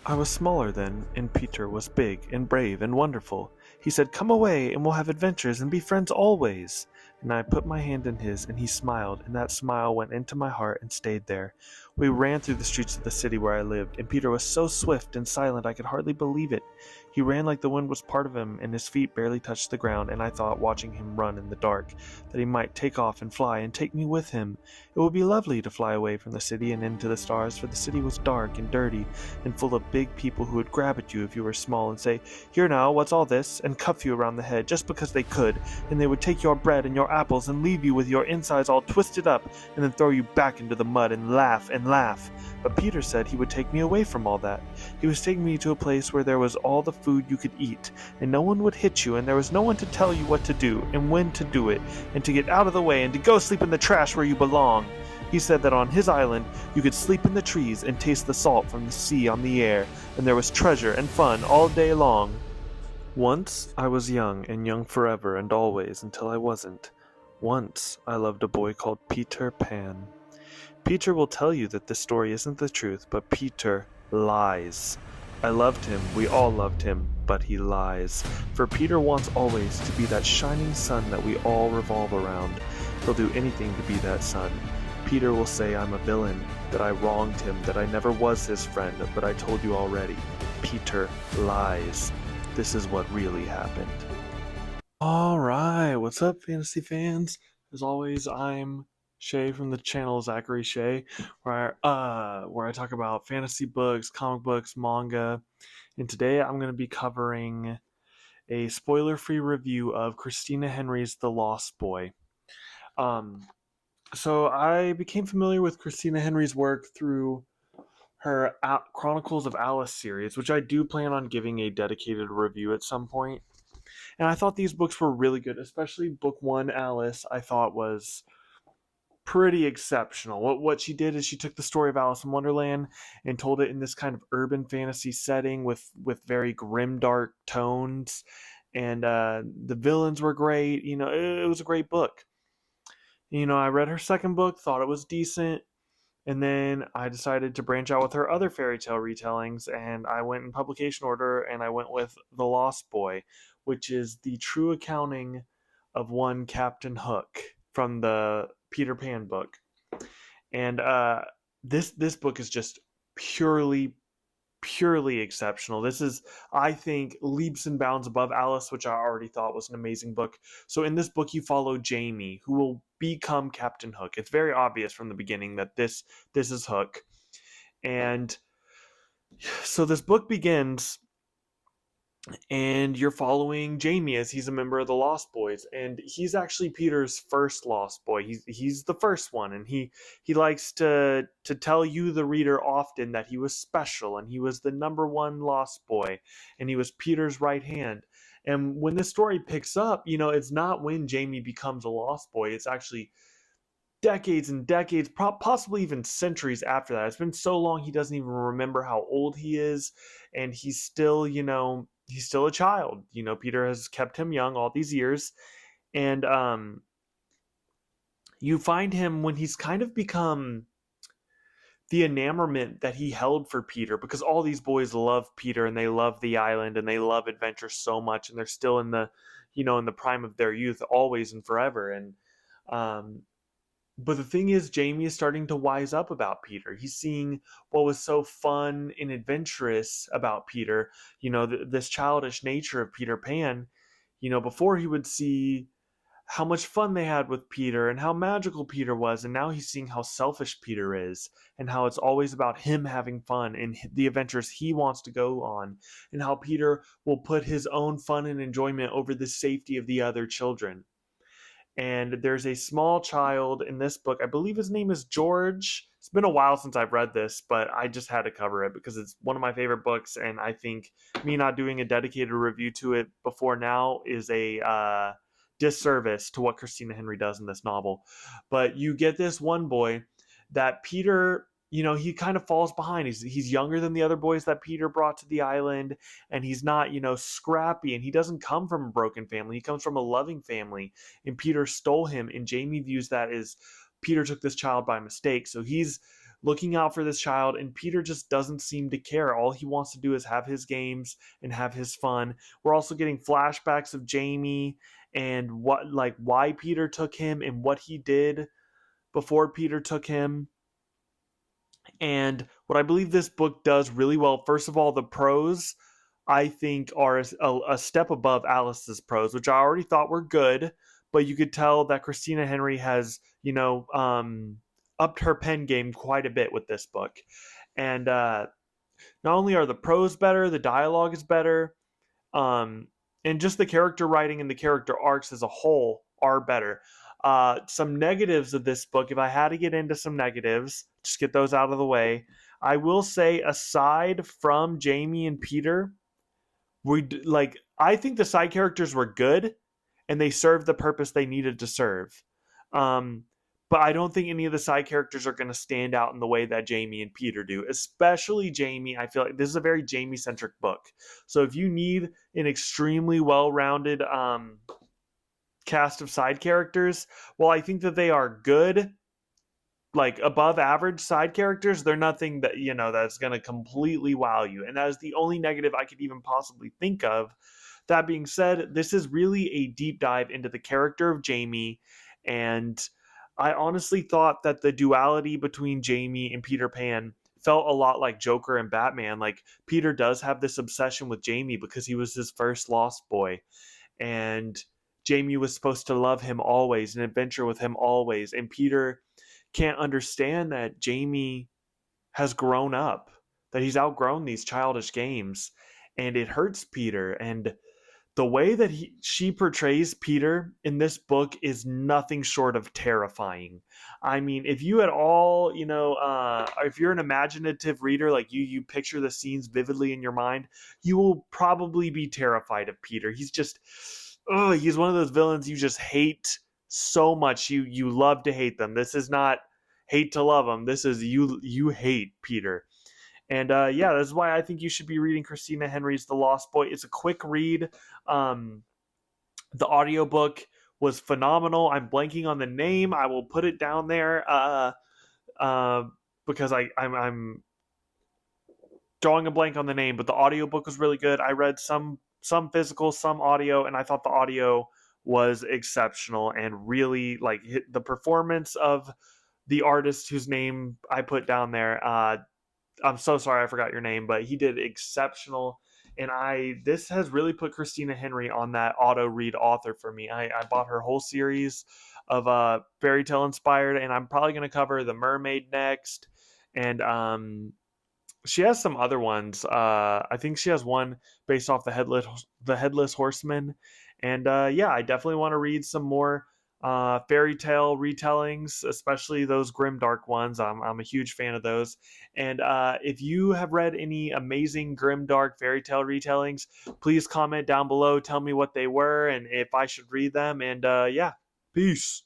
I was smaller then, and Peter was big and brave and wonderful. He said, "Come away, and we'll have adventures and be friends always." And I put my hand in his, and he smiled, and that smile went into my heart and stayed there. We ran through the streets of the city where I lived, and Peter was so swift and silent I could hardly believe it. He ran like the wind was part of him, and his feet barely touched the ground, and I thought, watching him run in the dark, that he might take off and fly and take me with him. It would be lovely to fly away from the city and into the stars, for the city was dark and dirty, and full of big people who would grab at you if you were small and say, "Here now, what's all this?" and cuff you around the head just because they could, and they would take your bread and your apples and leave you with your insides all twisted up, and then throw you back into the mud and laugh and laugh. But Peter said he would take me away from all that. He was taking me to a place where there was all the food you could eat, and no one would hit you, and there was no one to tell you what to do, and when to do it, and to get out of the way, and to go sleep in the trash where you belong. He said that on his island you could sleep in the trees and taste the salt from the sea on the air, and there was treasure and fun all day long. Once I was young, and young forever and always until I wasn't. Once I loved a boy called Peter Pan. Peter will tell you that this story isn't the truth, but Peter lies. I loved him, we all loved him, but he lies. For Peter wants always to be that shining sun that we all revolve around. He'll do anything to be that sun. Peter will say I'm a villain, that I wronged him, that I never was his friend, but I told you already. Peter lies. This is what really happened. Alright, what's up, fantasy fans? As always, I'm Shay from the channel Zachary Shay, where I talk about fantasy books, comic books, manga, and today I'm going to be covering a spoiler-free review of Christina Henry's The Lost Boy. So I became familiar with Christina Henry's work through her Chronicles of Alice series, which I do plan on giving a dedicated review at some point. And I thought these books were really good, especially book one, Alice, I thought was pretty exceptional. What she did is she took the story of Alice in Wonderland and told it in this kind of urban fantasy setting with very grimdark tones, and the villains were great. It was a great book. I read her second book, thought it was decent, and then I decided to branch out with her other fairy tale retellings, and I went in publication order, and I went with The Lost Boy, which is the true accounting of one Captain Hook from the Peter Pan book. And this book is just purely exceptional. This is, I think, leaps and bounds above Alice, which I already thought was an amazing book. So in this book, you follow Jamie, who will become Captain Hook. It's very obvious from the beginning that this is Hook. And so this book begins, and you're following Jamie as he's a member of the Lost Boys, and he's actually Peter's first Lost Boy. He's the first one, and he likes to tell you, the reader, often that he was special and he was the number one Lost Boy, and he was Peter's right hand. And when this story picks up, it's not when Jamie becomes a Lost Boy. It's actually decades and decades, possibly even centuries after that. It's been so long he doesn't even remember how old he is, and he's still, he's still a child. Peter has kept him young all these years, and you find him when he's kind of become the enamorment that he held for Peter, because all these boys love Peter and they love the island and they love adventure so much, and they're still in the prime of their youth, always and forever. And but the thing is, Jamie is starting to wise up about Peter. He's seeing what was so fun and adventurous about Peter, this childish nature of Peter Pan. Before he would see how much fun they had with Peter and how magical Peter was, and now he's seeing how selfish Peter is and how it's always about him having fun and the adventures he wants to go on, and how Peter will put his own fun and enjoyment over the safety of the other children. And there's a small child in this book. I believe his name is George. It's been a while since I've read this, but I just had to cover it because it's one of my favorite books, and I think me not doing a dedicated review to it before now is a disservice to what Christina Henry does in this novel. But you get this one boy that Peter, he kind of falls behind. He's younger than the other boys that Peter brought to the island, and he's not, scrappy, and he doesn't come from a broken family. He comes from a loving family, and Peter stole him, and Jamie views that as Peter took this child by mistake. So he's looking out for this child, and Peter just doesn't seem to care. All he wants to do is have his games and have his fun. We're also getting flashbacks of Jamie and why Peter took him and what he did before Peter took him. And what I believe this book does really well, first of all, the prose I think are a step above Alice's prose, which I already thought were good, but you could tell that Christina Henry has, upped her pen game quite a bit with this book. And not only are the prose better, the dialogue is better, um, and just the character writing and the character arcs as a whole are better. Some negatives of this book, if I had to get into some negatives, just get those out of the way. I will say, aside from Jamie and Peter, I think the side characters were good and they served the purpose they needed to serve. Um, but I don't think any of the side characters are going to stand out in the way that Jamie and Peter do. Especially Jamie. I feel like this is a very Jamie centric book. So if you need an extremely well rounded cast of side characters, well, I think that they are good, like above average side characters. They're nothing that, that's going to completely wow you. And that is the only negative I could even possibly think of. That being said, this is really a deep dive into the character of Jamie. And I honestly thought that the duality between Jamie and Peter Pan felt a lot like Joker and Batman. Like, Peter does have this obsession with Jamie because he was his first lost boy. And Jamie was supposed to love him always and adventure with him always. And Peter can't understand that Jamie has grown up, that he's outgrown these childish games. And it hurts Peter. And the way that she portrays Peter in this book is nothing short of terrifying. I mean, if you at all, if you're an imaginative reader, like you picture the scenes vividly in your mind, you will probably be terrified of Peter. He's one of those villains you just hate so much. You love to hate them. This is not hate to love them. This is you hate Peter. And this is why I think you should be reading Christina Henry's The Lost Boy. It's a quick read. The audiobook was phenomenal. I'm blanking on the name. I will put it down there because I'm drawing a blank on the name, but the audiobook was really good. I read some physical, some audio, and I thought the audio was exceptional and really the performance of the artist whose name I put down there. I'm so sorry I forgot your name, but he did exceptional. And this has really put Christina Henry on that auto read author for me. I bought her whole series of fairy tale inspired, and I'm probably going to cover The Mermaid next. And she has some other ones. I think she has one based off the Headless Horseman. And I definitely want to read some more fairy tale retellings, especially those Grimdark ones. I'm a huge fan of those. And if you have read any amazing Grimdark fairy tale retellings, please comment down below. Tell me what they were and if I should read them. And peace.